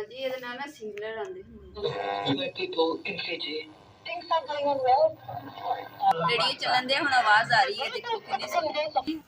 जी ये ना सिंगलर आंदे रेडियो चलन दे हुण आवाज आ रही है देखो कितनी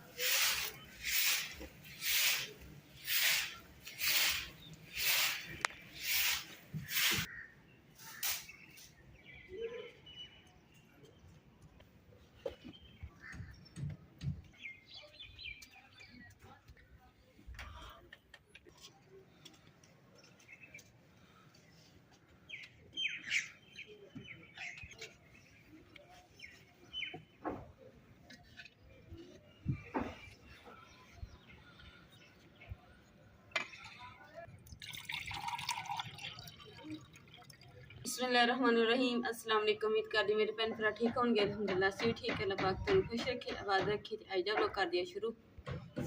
बिस्मिल्लाहिर्रहमानिर्रहीम अस्सलाम वालेकुम। उम्मीद करदी मेरे भैन भरा ठीक होंगे। अल्हम्दुलिल्लाह सी ठीक है। अल्लाह पाक तुम खुश रखे आवाज़ रखी। आज जब लोग कर दिया शुरू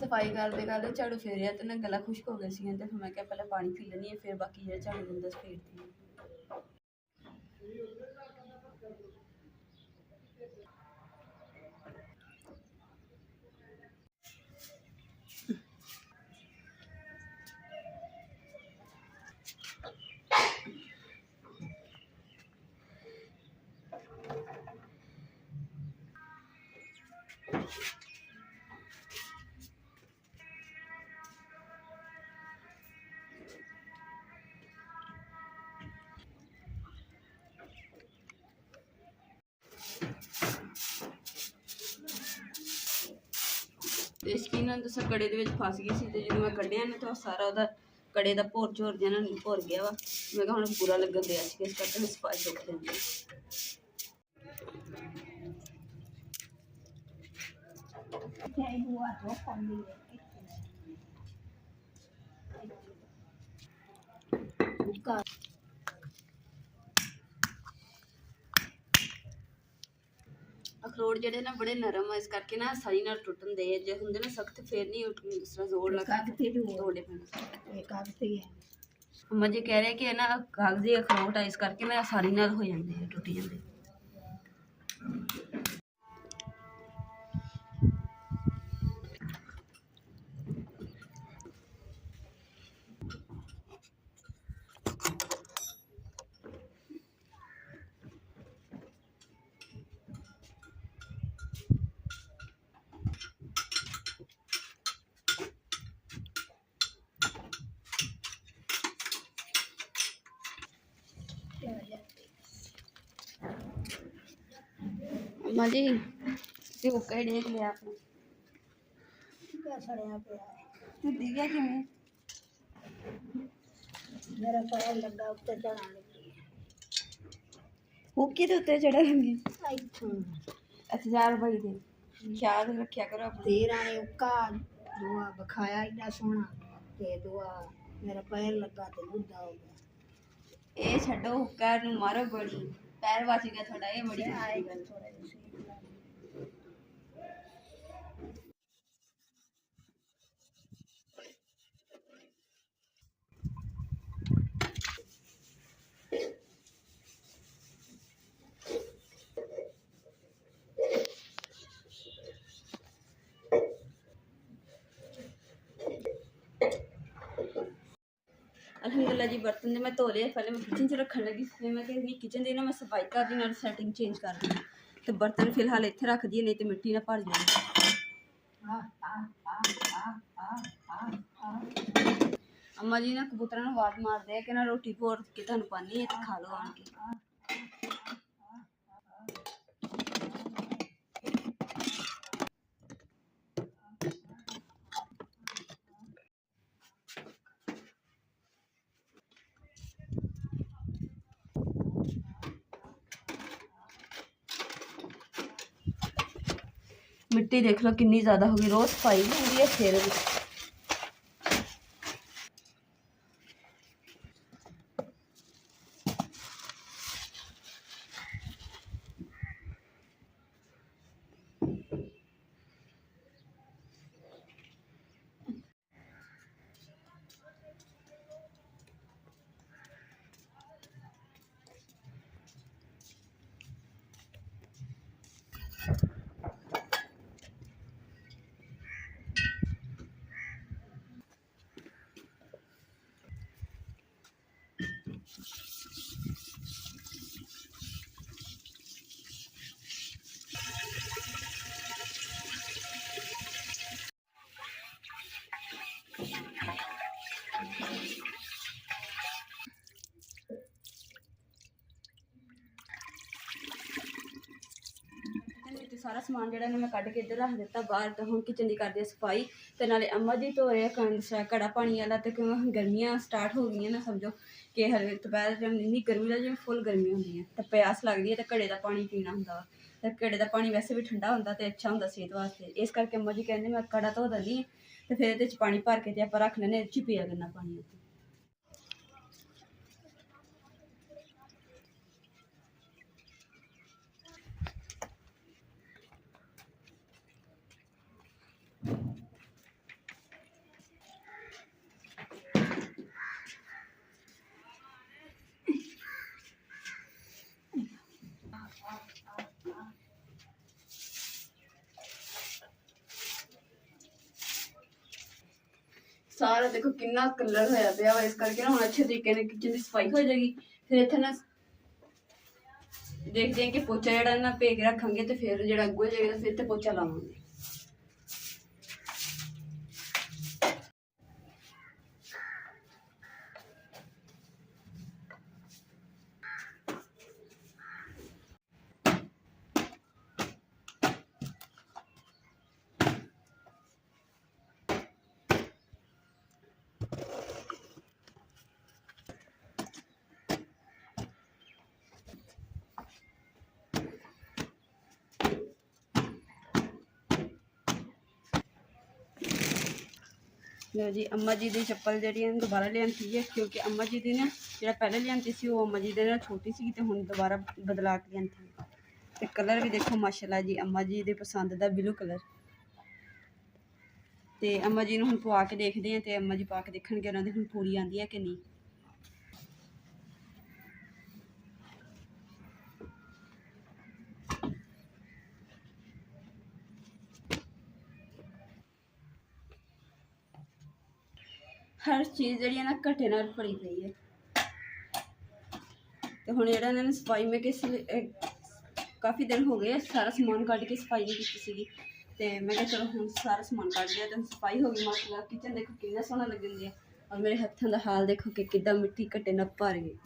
सफाई करते झाड़ू फेरिया तो ना गला खुश्क हो गया सी तो फिर मैं क्या पहले पानी पी लेनी है फिर बाकी जो झाड़ू दिंदा फेरती है। स्किन तो कड़े फस गई सी जो मैं कढ़िया ना तो सारा वह कड़े का भोर झोर जिहा भुर गया वा। मैं हम बुरा लगन दिया इस करके सफाई रुक देंगे। अखरोट जेडे ना बड़े नरम है इस करके ना आसानी नाल टुटन दे जे हुंदे ना सख्त फिर नहीं दूसरा जोर लगा तोड़े पैंदे। अम्मा जी कह रहे कि ना कागजी अखरोट है इस करके ना आसानी नाल हो जाते हैं टुट जाते। अम्मा जी हुक्का ही देख लिया आपने क्या सड़िया पे तू दिया किवें मेरा पैर लगा उत्ते चढ़ा लगी हुक्की दे उत्ते चढ़ा लगी अच्छा 4 रुपए दे ख्याल रखिया करो तेरा ने हुक्का दुआ बखाया इतना सोना ते दुआ मेरा पैर लगा ते बुद्धा हो गया। ए छड्डो हुक्का नु मारो बड़ी पैर बच गया थोड़ा ये बड़ी आएगा थोड़ा अल्हम्दुलिल्लाह जी बर्तन मैं धो लिया। पहले मैं किचन च रखने लगी फिर मैं कहनी किचन की ना मैं सफाई कर दी सैटिंग चेंज कर दी तो बर्तन फिलहाल इत्थे रख दिए नहीं तो मिट्टी ना भर जाए। अम्मा जी ना कबूतरा आवाज मारते हैं कि ना रोटी भोर के तुहानू पानी है तो खा लो आन के। मिट्टी देख लो कितनी ज़्यादा होगी रोज़ सफाई भी होंगी है फिर भी। सारा समान जो मैं कढ़ के इधर रख दिता बाहर। तो हम किचन की करते सफाई, तो नाले अम्मा जी धो रहे घड़ा पानी वाला। तो क्यों गर्मियाँ स्टार्ट हो गई ना, समझो कि हर दोपहर टाइम इन्नी गर्मी का जिवें फुल गर्मी होंगी है, तो प्यास लगती है, तो घड़े का पानी पीना होंगे। तो घड़े का पानी वैसे भी ठंडा होंगे तो अच्छा होंगे सेहत वास्ते। इस करके अम्मा जी कहते मैं घड़ा धो दिंदी, तो फिर ये पानी भर के आप रख लें, ये पिया करना पानी। सारा देखो कितना कलर होया पिया वा, इस करके ना हम अच्छे तरीके ने किचन की सफाई हो जाएगी। फिर इतने ना देखते हैं कि पोचा जरा ना भे के रखेंगे, तो फिर जो अग हो जाएगा, फिर तो पोचा लावेंगे। लो जी, अम्मा जी की चप्पल जी दोबारा लियांती है, क्योंकि अम्मा जी की ना जो पहले लियांती सी वो अम्मा जी ने छोटी सी, तो हुण दोबारा बदला के लियांती। तो कलर भी देखो माशाल्लाह जी, अम्मा जी के पसंद का ब्लू कलर। तो अम्मा जी हुण पवा के देखते हैं, तो अम्मा जी पा के देखणगे उन्होंने हुण पूरी आंदी है कि नहीं। हर चीज़ जी ना घटे नाल भरी पई है। तो हुण जिहड़ा इन्होंने सफाई में किस काफ़ी दिन हो गए सारा समान कट के सफाई नहीं की सी। तो मैं क्या चलो हम सारा समान कट लिया, तो सफाई हो गई माशाल्लाह। किचन देखो कितना सोहना लगन दिया, और मेरे हथों का हाल देखो कि कितना मिट्टी घटे ना भर गई।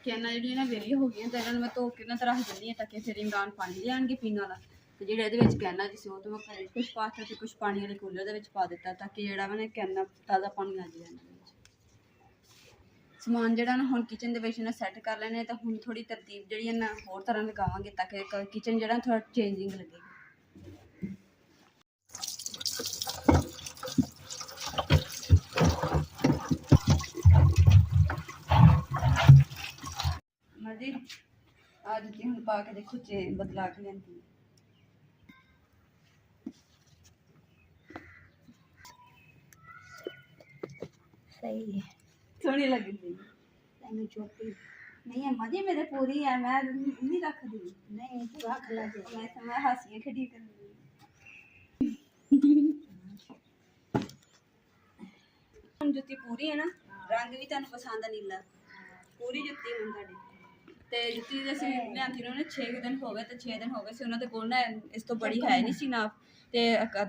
कैना जी ना वेली हो गई, तो इन्होंने मैं धो के ना रख देनी है, ताकि फिर इमरान पानी लिया पीने वाला। तो जो ये कैना जिस तो मैं घर कुछ पाता, तो कुछ पानी वाले कूलर के पा दिता, ताकि जो मैंने कैना ताज़ा पानी आ जाए। समान जो ना हम किचन के सैट कर लेने, तो हम थोड़ी तरतीब जी ना होर तरह लगावे, ताकि किचन जो थोड़ा चेंजिंग लगे। जी आज जी हम पा के देखो बदला के लियांदी सही है, सोहनी लगी छोटी नहीं अम्मा जी मेरे पूरी है, मैं नहीं रख दी। नहीं तू रख ला जे। मैं हंसी खड़ी कर ਹੁਣ ਜੁੱਤੀ ਪੂਰੀ ਹੈ ਨਾ, ਰੰਗ ਵੀ ਤੁਹਾਨੂੰ ਪਸੰਦ ਆ ਨੀਲਾ, ਪੂਰੀ ਜੁੱਤੀ ਹੁਣ ਤੁਹਾਡੀ। ਤੇ ਜੁੱਤੀ ਦੇ ਅਸੀਂ ਲਿਆਂਦੀ ਨੂੰ 6 ਦਿਨ ਹੋ ਗਏ, ਤੇ 6 ਦਿਨ ਹੋ ਗਏ ਸੀ ਉਹਨਾਂ ਦੇ ਕੋਲ ਨਾ, ਇਸ ਤੋਂ ਬੜੀ ਹੈ ਨਹੀਂ ਸੀ ਨਾਪ। ਤੇ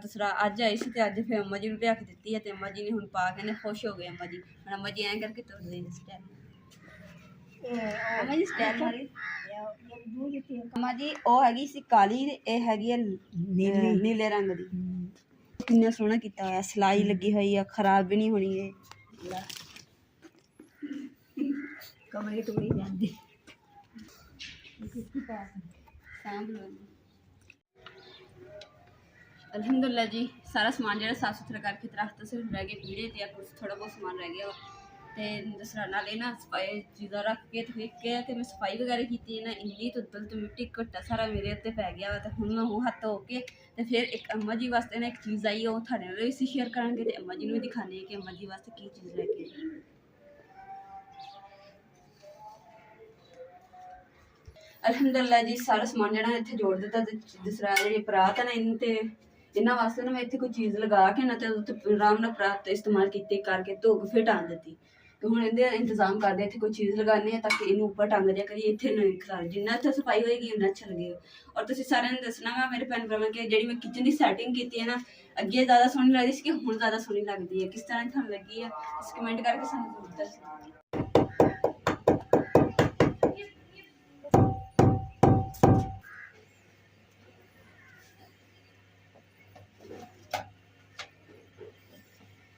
ਦੂਸਰਾ ਅੱਜ ਆਈ ਸੀ, ਤੇ ਅੱਜ ਫਿਰ ਅੰਮਾ ਜੀ ਨੂੰ ਲਿਆ ਕੇ ਦਿੱਤੀ ਹੈ, ਤੇ ਅੰਮਾ ਜੀ ਨੇ ਹੁਣ ਪਾ ਕੇ ਨੇ ਖੁਸ਼ ਹੋ ਗਏ ਅੰਮਾ ਜੀ। ਹੁਣ ਅੰਮਾ ਜੀ ਐਂ ਕਰਕੇ ਤੁਰਦੇ ਨੇ ਸਟੈਪ। ਅੰਮਾ ਜੀ ਸਟੈਪ ਮਾਰੀ। ਅੰਮਾ ਜੀ ਉਹ ਹੈਗੀ ਸੀ ਕਾਲੀ, ਇਹ ਹੈਗੀ ਹੈ ਨੀਲੇ ਰੰਗ ਦੀ। ਕਿੰਨਾ ਸੋਹਣਾ ਕੀਤਾ ਹੋਇਆ, ਸਿਲਾਈ ਲੱਗੀ ਹੋਈ ਆ, ਖਰਾਬ ਵੀ ਨਹੀਂ ਹੋਣੀ ਇਹ। ਕਮਰੇ ਟੁੱਟੀ ਜਾਂਦੀ। ਅਲਹਮਦੁਲਿਲਾ ਜੀ, ਸਾਰਾ ਸਮਾਨ ਜਿਹੜਾ ਸਾਫ ਸੁਥਰਾ ਕਰਕੇ ਰੱਖਤਾ ਸੀ, ਰਹਿ ਗਏ ਪੀੜੇ ਤੇ ਕੁਝ ਥੋੜਾ ਬਹੁਤ ਸਮਾਨ ਰਹਿ ਗਿਆ ਵਾ। ਤੇ ਦੂਸਰਾ ਨਾਲੇ ਨਾ ਸਫਾਈ ਚੀਜ਼ਾਂ ਰੱਖ ਕੇ ਤੇ ਕਿਹਾ ਕਿ ਮੈਂ ਸਫਾਈ ਵਗੈਰਾ ਕੀਤੀ ਹੈ ਨਾ, ਇੰਨੀ ਧੁੱਦਲ ਤੇ ਮਿੱਟੀ ਘੱਟਾ ਸਾਰਾ ਮੇਰੇ ਉੱਤੇ ਪੈ ਗਿਆ ਵਾ। ਤੇ ਹੁਣ ਮੈਂ ਉਹ ਹੱਥ ਧੋ ਕੇ ਤੇ ਫਿਰ ਇੱਕ ਅੰਮਾ ਜੀ ਵਾਸਤੇ ਨਾ ਇੱਕ ਚੀਜ਼ ਆਈ, ਉਹ ਤੁਹਾਡੇ ਨਾਲ ਵੀ ਅਸੀਂ ਸ਼ੇਅਰ ਕਰਾਂਗੇ, ਤੇ ਅੰਮਾ ਜੀ ਨੂੰ ਵੀ ਦਿਖਾਉਂਦੇ ਕਿ ਅੰਮਾ ਜੀ ਵਾਸਤੇ ਕੀ ਚੀਜ਼ ਲੈ ਕੇ ਆਈ। ਅਲਹਮਦੁਲਿਲਾ ਜੀ, ਸਾਰਾ ਸਮਾਨ ਜਿਹੜਾ ਇੱਥੇ ਜੋੜ ਦਿੱਤਾ। ਤੇ ਦੂਸਰਾ ਜਿਹੜੀ ਪਰਾਤ ਹੈ ਨਾ, ਇਹਨਾਂ ਵਾਸਤੇ ਨਾ ਮੈਂ ਇੱਥੇ ਕੋਈ ਚੀਜ਼ ਲਗਾ ਕੇ ਨਾ, ਤੇ ਉੱਤੇ ਆਰਾਮ ਨਾਲ ਪਰਾਤ ਇਸਤੇਮਾਲ ਕੀਤੀ ਕਰਕੇ ਧੋ ਕੇ ਫਿਰ ਟੰਗ ਦਿੱਤੀ। ਤੇ ਹੁਣ ਇਹਦੇ ਇੰਤਜ਼ਾਮ ਕਰਦੇ ਇੱਥੇ ਕੋਈ ਚੀਜ਼ ਲਗਾਉਂਦੇ ਆ ਤਾਂ ਕਿ ਇਹਨੂੰ ਉੱਪਰ ਟੰਗ ਦਿਆ ਕਰੀਏ, ਇੱਥੇ ਨਹੀਂ ਖਰਾਬ। ਜਿੰਨਾ ਇੱਥੇ ਸਫਾਈ ਹੋਏਗੀ ਉਨਾ ਅੱਛਾ ਲੱਗੇਗਾ। ਔਰ ਤੁਸੀਂ ਸਾਰਿਆਂ ਨੂੰ ਦੱਸਣਾ ਵਾ ਮੇਰੇ ਭੈਣ ਭਰਾਵਾਂ ਕਿ ਜਿਹੜੀ ਮੈਂ ਕਿਚਨ ਦੀ ਸੈਟਿੰਗ ਕੀਤੀ ਹੈ ਨਾ, ਅੱਗੇ ਜ਼ਿਆਦਾ ਸੋਹਣੀ ਲੱਗਦੀ ਸੀ ਕਿ ਹੁਣ ਜ਼ਿਆਦਾ ਸੋਹਣੀ ਲੱਗਦੀ ਹੈ। ਕਿਸ ਤਰ੍ਹਾਂ ਤੁਹਾਨੂੰ ਲੱਗੀ ਹੈ ਤੁਸੀਂ ਕਮੈਂਟ ਕਰਕੇ ਸਾਨੂੰ ਜ਼ਰੂਰ ਦੱਸਣਾ।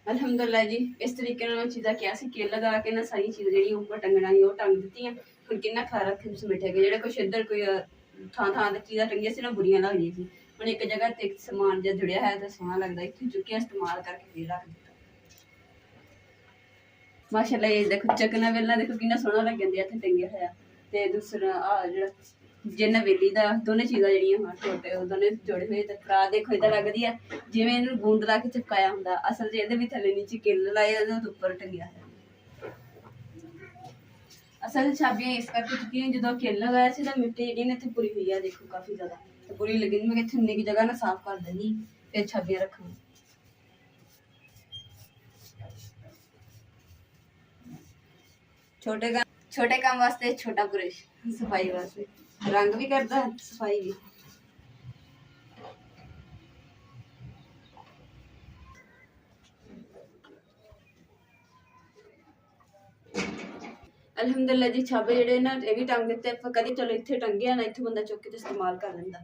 ਅਲਹਮਦੁਲਿਲਾ ਜੀ, ਇਸ ਤਰੀਕੇ ਨਾਲ ਚੀਜ਼ਾਂ ਕਿਹਾ ਸੀ ਕਿ ਲਗਾ ਕੇ ਨਾ ਸਾਰੀ ਚੀਜ਼ਾਂ ਜਿਹੜੀਆਂ ਉੱਪਰ ਟੰਗਣਾ ਸੀ ਉਹ ਟੰਗ ਦਿੱਤੀਆਂ। ਹੁਣ ਕਿੰਨਾ ਖਲਾਰਾ ਸਮੇਟਿਆ ਗਿਆ, ਜਿਹੜਾ ਕੁਛ ਇੱਧਰ ਕੋਈ ਥਾਂ ਥਾਂ ਤੇ ਚੀਜ਼ਾਂ ਟੰਗੀਆਂ ਸੀ ਨਾ, ਬੁਰੀਆਂ ਲੱਗਦੀਆਂ ਸੀ। ਹੁਣ ਇੱਕ ਜਗ੍ਹਾ ਤੇ ਸਮਾਨ ਜਿਹਾ ਜੁੜਿਆ ਹੈ ਤਾਂ ਸੋਹਣਾ ਲੱਗਦਾ, ਇੱਥੇ ਚੁੱਕਿਆ ਇਸਤੇਮਾਲ ਕਰਕੇ ਫਿਰ ਰੱਖ ਦਿੱਤਾ। ਮਾਸ਼ਾਅੱਲਾ, ਇਹ ਦੇਖੋ ਚੱਕਣਾ ਵੇਲਣਾ ਦੇਖੋ ਕਿੰਨਾ ਸੋਹਣਾ ਲੱਗਣ ਦਿਆ ਇੱਥੇ ਟੰਗਿਆ ਹੋਇਆ। ਤੇ ਦੂਸਰਾ ਆ ਜਿਹੜਾ ਜਿੰਨਾ ਵੇਲੀ ਦਾ ਦੋਨੇ ਚੀਜ਼ਾਂ ਜਿਹੜੀਆਂ ਹਾਂ ਛੋਟੇ ਉਹ ਦੋਨੇ ਜੋੜੇ ਹੋਏ। ਤੇ ਫਰਾ ਦੇਖੋ ਇੱਦਾਂ ਲੱਗਦੀ ਆ ਜਿਵੇਂ ਇਹਨੂੰ ਗੂੰਦ ਲਾ ਕੇ ਚਿਪਕਾਇਆ ਹੁੰਦਾ, ਅਸਲ 'ਚ ਇਹਦੇ ਵੀ ਥੱਲੇ ਨੀਚੇ ਕਿੱਲ ਲਾਏ ਉਹਦੇ ਉੱਪਰ ਟੰਗਿਆ ਹੋਇਆ। ਅਸਲ 'ਚ ਛਾਬੀਆਂ ਇਸ ਕਰਕੇ ਚੁੱਕੀਆਂ, ਜਦੋਂ ਕਿੱਲ ਲਗਾਇਆ ਸੀ ਤਾਂ ਮਿੱਟੀ ਜਿਹੜੀ ਨੇ ਇੱਥੇ ਪੂਰੀ ਹੋਈ ਆ, ਦੇਖੋ ਕਾਫੀ ਜ਼ਿਆਦਾ ਤੇ ਪੂਰੀ ਲੱਗੀ। ਮੈਂ ਇੱਥੇ ਉਨੀ ਕੀ ਜਗ੍ਹਾ ਨਾ ਸਾਫ਼ ਕਰ ਦੇਣੀ, ਫਿਰ ਛਾਬੀਆਂ ਰੱਖਾਂਗੀ। ਛੋਟੇ ਕੰਮ ਵਾਸਤੇ ਛੋਟਾ ਬੁਰਸ਼, ਸਫਾਈ ਵਾਸਤੇ ਰੰਗ ਵੀ ਕਰਦਾ, ਸਫਾਈ ਵੀ। ਅਲਹਮਦੁਲਿਲਾ ਜੀ, ਛਾਬੇ ਜਿਹੜੇ ਨਾ ਇਹ ਵੀ ਟੰਗ ਦਿੱਤੇ। ਕਦੀ ਚਲੋ ਇੱਥੇ ਟੰਗਿਆ ਨਾ, ਇੱਥੇ ਬੰਦਾ ਚੁੱਕ ਕੇ ਤੇ ਇਸਤੇਮਾਲ ਕਰ ਲੈਂਦਾ।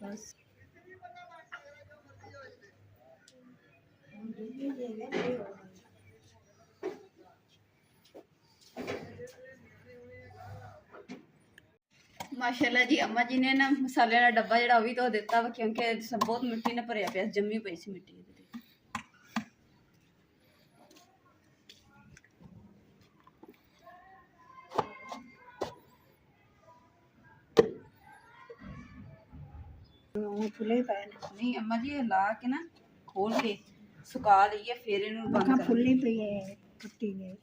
ਬਸ ਮਾਸ਼ਾਅੱਲਾ ਜੀ, ਅੰਮਾ ਜੀ ਨੇ ਨਾ ਮਸਾਲਿਆਂ ਦਾ ਡੱਬਾ ਜਿਹੜਾ ਉਹ ਵੀ ਧੋ ਦਿੱਤਾ ਵਾ, ਕਿਉਂਕਿ ਬਹੁਤ ਮਿੱਟੀ ਨਾਲ ਭਰਿਆ ਪਿਆ, ਜੰਮੀ ਪਈ ਸੀ ਮਿੱਟੀ ਇਹਦੇ ਤੇ। ਫੁੱਲੇ ਪਏ ਨੇ। ਨਹੀਂ ਅੰਮਾ ਜੀ, ਇਹ ਲਾ ਕੇ ਨਾ ਖੋਲ ਕੇ ਸੁਕਾ ਲਈਏ, ਫਿਰ ਇਹਨੂੰ ਬੰਦ ਕਰ। ਫੁੱਲੀ ਪਈ ਹੈ ਟੁੱਟੀ ਗਈ।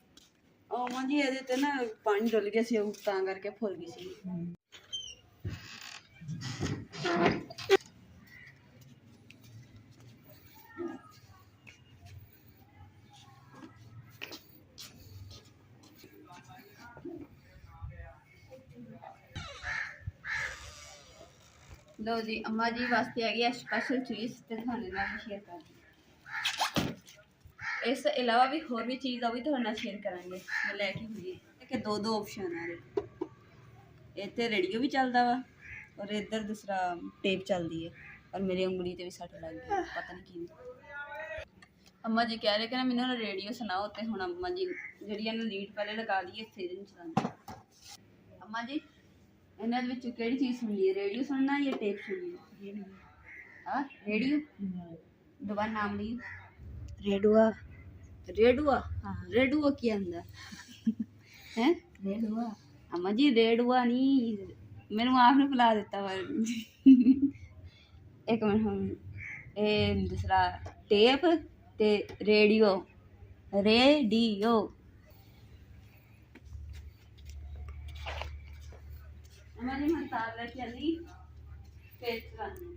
ਅੰਮਾ ਜੀ ਇਹਦੇ ਤੇ ਨਾ ਪਾਣੀ ਡੁੱਲ ਗਿਆ ਸੀ, ਉਹ ਤਾਂ ਕਰਕੇ ਫੁੱਲ ਗਈ ਸੀ। ਲਓ ਜੀ, ਅੰਮਾ ਜੀ ਵਾਸਤੇ ਹੈਗੀ ਆ ਸਪੈਸ਼ਲ ਚੀਜ਼, ਤੇ ਤੁਹਾਡੇ ਨਾਲ ਸ਼ੇਅਰ ਕਰਾਂਗੇ। ਇਸ ਤੋਂ ਇਲਾਵਾ ਵੀ ਹੋਰ ਵੀ ਚੀਜ਼ ਆ, ਉਹ ਵੀ ਤੁਹਾਡੇ ਨਾਲ ਸ਼ੇਅਰ ਕਰਾਂਗੇ। ਮੈਂ ਲੈ ਕੇ ਹੋਈ ਹੈ ਕਿ ਦੋ ਆਪਸ਼ਨ ਆ ਰਹੇ, ਇੱਥੇ ਰੇਡੀਓ ਵੀ ਚੱਲਦਾ ਵਾ ਔਰ ਇੱਧਰ ਦੂਸਰਾ ਟੇਪ ਚੱਲਦੀ ਹੈ। ਔਰ ਮੇਰੀ ਉਂਗਲੀ ਤੇ ਵੀ ਸੱਟ ਲੱਗ ਗਈ, ਪਤਾ ਨਹੀਂ ਕਿਵੇਂ। ਅੰਮਾ ਜੀ ਕਹਿ ਰਹੇ ਕਿ ਨਾ ਮੈਨੂੰ ਨਾ ਰੇਡੀਓ ਸੁਣਾਓ, ਤੇ ਹੁਣ ਅੰਮਾ ਜੀ ਜਿਹੜੀ ਇਹਨਾਂ ਲੀਡ ਪਹਿਲੇ ਲਗਾ ਲਈ, ਫਿਰ ਇਹਨੂੰ ਚਲਾਉਂਦੇ। ਅੰਮਾ ਜੀ, ਇਹਨਾਂ ਦੇ ਵਿੱਚੋਂ ਕਿਹੜੀ ਚੀਜ਼ ਸੁਣਨੀ ਹੈ, ਰੇਡੀਓ ਸੁਣਨਾ ਜਾਂ ਟੇਪ ਸੁਣਨੀ ਹੈ? ਹਾਂ, ਰੇਡੀਓ। ਦੁਬਾਰਾ ਨਾਮ ਲਈ ਰੇਡੂਆ। ਰੇਡੂਆ? ਰੇਡੂਆ ਕੀ ਹੁੰਦਾ ਹੈ? ਰੇਡੂਆ ਅੰਮਾ ਜੀ, ਰੇਡੂਆ ਨਹੀਂ, ਮੈਨੂੰ ਆਪ ਨੇ ਭੁਲਾ ਦਿੱਤਾ ਵਾ। ਇੱਕ ਮਿੰਟ, ਹੁਣ ਇਹ ਦੂਸਰਾ ਟੇਪ ਤੇ ਰੇਡੀਓ। रेडियो। हमारी मैं तार लेके चली फिर चलानी।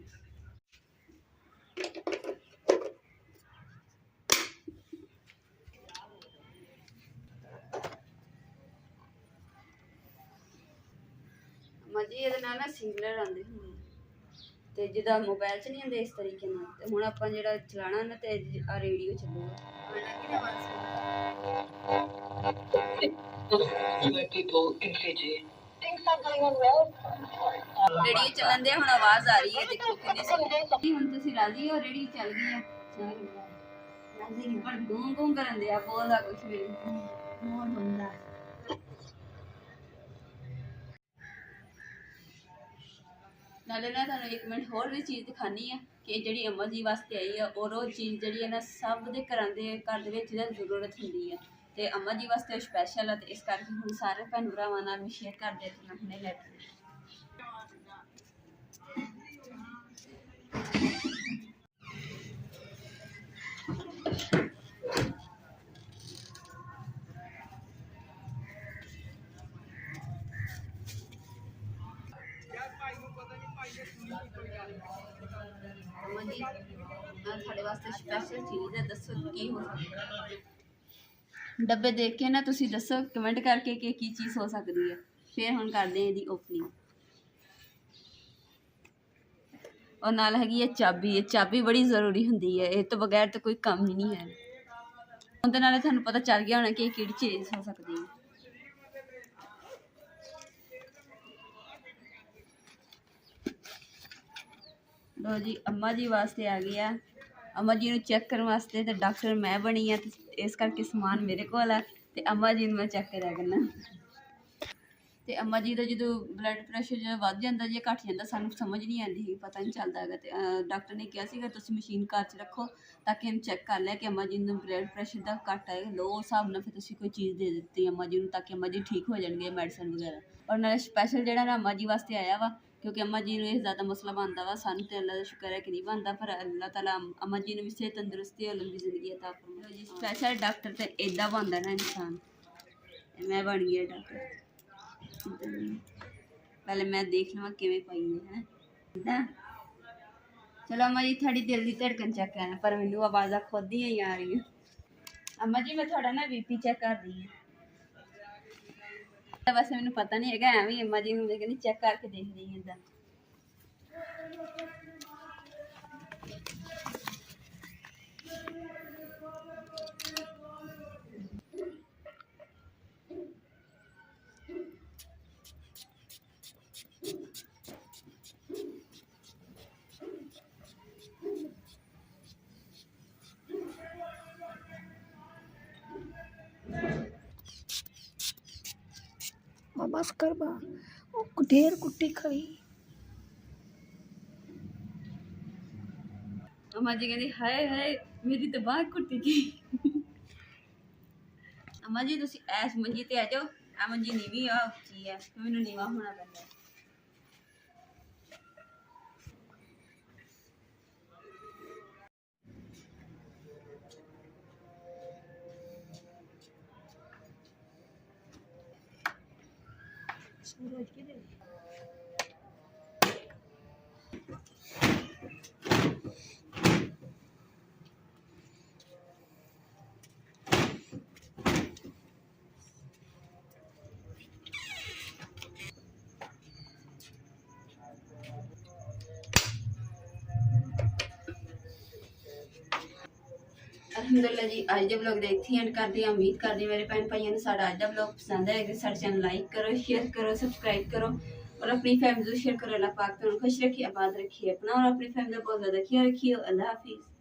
ਮਜੀ ਇਹਦੇ ਨਾਲ ਨਾ ਸਿੰਗਲਰ ਆਉਂਦੇ ਹੁੰਦੇ ਤੇ ਜਿੱਦਾਂ ਮੋਬਾਈਲ 'ਚ ਨਹੀਂ ਹੁੰਦੇ ਇਸ ਤਰੀਕੇ ਨਾਲ, ਤੇ ਹੁਣ ਆਪਾਂ ਜਿਹੜਾ ਚਲਾਣਾ ਨਾ ਤੇ ਆ ਰੇਡੀਓ ਚੱਲੂਗਾ। ਰੇਡੀਓ ਚੱਲਣ ਦੇ ਹੁਣ ਆਵਾਜ਼ ਆ ਰਹੀ ਹੈ, ਦੇਖੋ ਕਿੰਨੀ ਸੋਹਣੀ। ਹੁਣ ਤੁਸੀਂ ਰਾਜ਼ੀ ਹੋ? ਰੇਡੀਓ ਚੱਲ ਗਈ ਆ, ਰਾਜ਼ੀ ਨਹੀਂ ਪਰ ਗੂੰ ਗੂੰ ਕਰਨ ਦੇ ਆ, ਬੋਲਦਾ ਕੁਛ ਵੀ ਮੋਰ ਹੁੰਦਾ। ਨਾਲੇ ਨਾ ਤੁਹਾਨੂੰ ਇੱਕ ਮਿੰਟ ਹੋਰ ਵੀ ਚੀਜ਼ ਦਿਖਾਣੀ ਆ ਕਿ ਜਿਹੜੀ ਅੰਮਾ ਜੀ ਵਾਸਤੇ ਆਈ ਆ, ਔਰ ਉਹ ਚੀਜ਼ ਜਿਹੜੀ ਹੈ ਨਾ ਸਭ ਦੇ ਘਰ ਦੇ ਵਿੱਚ ਇਹਦੀ ਜ਼ਰੂਰਤ ਹੁੰਦੀ ਆ, ਤੇ ਅੰਮਾ ਜੀ ਵਾਸਤੇ ਸਪੈਸ਼ਲ ਆ, ਤੇ ਇਸ ਕਰਕੇ ਹੁਣ ਸਾਰੇ ਭੈਣ ਭਰਾਵਾਂ ਨਾਲ ਵੀ ਸ਼ੇਅਰ ਕਰ ਦੇ। ਮੈਂ ਹੁਣੇ ਲੈ ਕੇ ਤੁਹਾਡੇ ਵਾਸਤੇ ਸਪੈਸ਼ਲ ਚੀਜ਼ ਹੈ, ਦੱਸੋ ਕੀ ਹੋ ਸਕਦਾ। ਡੱਬੇ ਦੇਖ ਕੇ ਨਾ ਤੁਸੀਂ ਦੱਸੋ ਕਮੈਂਟ ਕਰਕੇ ਕਿ ਕੀ ਚੀਜ਼ ਹੋ ਸਕਦੀ ਹੈ। ਫਿਰ ਹੁਣ ਕਰਦੇ ਹਾਂ ਇਹਦੀ ਓਪਨਿੰਗ। ਔਰ ਨਾਲ ਹੈਗੀ ਹੈ ਚਾਬੀ। ਇਹ ਚਾਬੀ ਬੜੀ ਜ਼ਰੂਰੀ ਹੁੰਦੀ ਹੈ, ਇਹ ਤੋਂ ਬਗੈਰ ਤਾਂ ਕੋਈ ਕੰਮ ਹੀ ਨਹੀਂ ਹੈ। ਉਹਦੇ ਨਾਲ ਤੁਹਾਨੂੰ ਪਤਾ ਚੱਲ ਗਿਆ ਹੋਣਾ ਕਿ ਇਹ ਕਿਹੜੀ ਚੀਜ਼ ਹੋ ਸਕਦੀ ਹੈ। ਲੋ ਜੀ ਅੰਮਾ ਜੀ ਵਾਸਤੇ ਆ ਗਿਆ। ਅੰਮਾ ਜੀ ਨੂੰ ਚੈੱਕ ਕਰਨ ਵਾਸਤੇ ਤੇ ਡਾਕਟਰ ਮੈਂ ਬਣੀ ਆ, ਤੇ ਇਸ ਕਰਕੇ ਸਮਾਨ ਮੇਰੇ ਕੋਲ ਆ, ਤੇ ਅੰਮਾ ਜੀ ਨੂੰ ਮੈਂ ਚੈੱਕ ਕਰਿਆ ਕਰਨਾ। ਤੇ ਅੰਮਾ ਜੀ ਦਾ ਜਦੋਂ ਬਲੱਡ ਪ੍ਰੈਸ਼ਰ ਜਿਹੜਾ ਵੱਧ ਜਾਂਦਾ ਜਾਂ ਘੱਟ ਜਾਂਦਾ, ਸਾਨੂੰ ਸਮਝ ਨਹੀਂ ਆਉਂਦੀ ਹੈਗੀ, ਪਤਾ ਨਹੀਂ ਚੱਲਦਾ ਹੈਗਾ। ਤੇ ਡਾਕਟਰ ਨੇ ਕਿਹਾ ਸੀਗਾ ਤੁਸੀਂ ਮਸ਼ੀਨ ਘਰ 'ਚ ਰੱਖੋ ਤਾਂ ਕਿ ਇਹਨੂੰ ਚੈੱਕ ਕਰ ਲਿਆ ਕਿ ਅੰਮਾ ਜੀ ਨੂੰ ਬਲੱਡ ਪ੍ਰੈਸ਼ਰ ਦਾ ਘੱਟ ਆਏ ਲੋ ਹਿਸਾਬ ਨਾਲ, ਫਿਰ ਤੁਸੀਂ ਕੋਈ ਚੀਜ਼ ਦੇ ਦਿੱਤੀ ਅੰਮਾ ਜੀ ਨੂੰ ਤਾਂ ਕਿ ਅੰਮਾ ਜੀ ਠੀਕ ਹੋ ਜਾਣਗੇ, ਮੈਡੀਸਨ ਵਗੈਰਾ। ਔਰ ਨਾਲੇ ਸਪੈਸ਼ਲ ਜਿਹੜਾ ਨਾ ਅੰਮਾ ਜੀ ਵਾਸਤੇ ਆਇਆ ਵਾ, ਕਿਉਂਕਿ ਅੰਮਾ ਜੀ ਨੂੰ ਇਹ ਜ਼ਿਆਦਾ ਮਸਲਾ ਬਣਦਾ ਵਾ। ਸਾਨੂੰ ਤੇ ਅੱਲਾ ਦਾ ਸ਼ੁਕਰ ਹੈ ਕਿ ਨਹੀਂ ਬਣਦਾ, ਪਰ ਅੱਲਾਹ ਤਾਲਾ ਅੰਮਾ ਜੀ ਨੂੰ ਵੀ ਸਿਹਤ ਤੰਦਰੁਸਤੀ ਔਰ ਲੰਬੀ ਜ਼ਿੰਦਗੀ ਅਤਾ ਫਰਮਾਏ ਜੀ। ਸਪੈਸ਼ਲ ਡਾਕਟਰ ਤੇ ਇੱਦਾਂ ਬਣਦਾ ਨਾ ਇਨਸਾਨ। ਮੈਂ ਬਣ ਗਿਆ ਡਾਕਟਰ। ਪਹਿਲੇ ਮੈਂ ਦੇਖ ਲਵਾਂ ਕਿਵੇਂ ਪਈ ਹੈ ਇੱਦਾਂ। ਚਲੋ ਅੰਮਾ ਜੀ ਤੁਹਾਡੀ ਦਿਲ ਦੀ ਧੜਕਨ ਚੈੱਕ ਕਰਨਾ, ਪਰ ਮੈਨੂੰ ਆਵਾਜ਼ਾਂ ਖੁਦ ਹੀ ਆ ਰਹੀਆਂ। ਅੰਮਾ ਜੀ ਮੈਂ ਤੁਹਾਡਾ ਨਾ BP ਚੈੱਕ ਕਰਦੀ ਹਾਂ। ਵੈਸੇ ਮੈਨੂੰ ਪਤਾ ਨਹੀਂ ਹੈਗਾ, ਐਵੇਂ ਅੰਮਾ ਜੀ ਨੂੰ ਮੈਂ ਕਹਿੰਦੀ ਚੈੱਕ ਕਰਕੇ ਦੇਖਦੀ ਹਾਂ ਇੱਦਾਂ। बस कर बा ढेर कुट्टी खड़ी। अम्मा जी कहती हाय हाय मेरी तो बांह कुट्टी गई। अम्मा जी तुसी ऐस मंजी ते आ जाओ, आ मंजी नीवी आ उच्ची है, मैनू नीवा होना पैंदा। सूरज किधर अलहमदुलिल्लाह जी अज के ब्लॉग का इत्थे एंड करते हैं। उम्मीद करते मेरे भैन भाइयों ने साडा अज का ब्लॉग पसंद आएगा। साडे चैनल लाइक करो, शेयर करो, सबसक्राइब करो और अपनी फैमिली को शेयर करो। अल्लाह पाक तुहानू खुश रखिए, आबाद रखिए, अपना और अपनी फैमिली को बहुत ज़्यादा ख्याल रखिए। अल्लाह हाफिज़।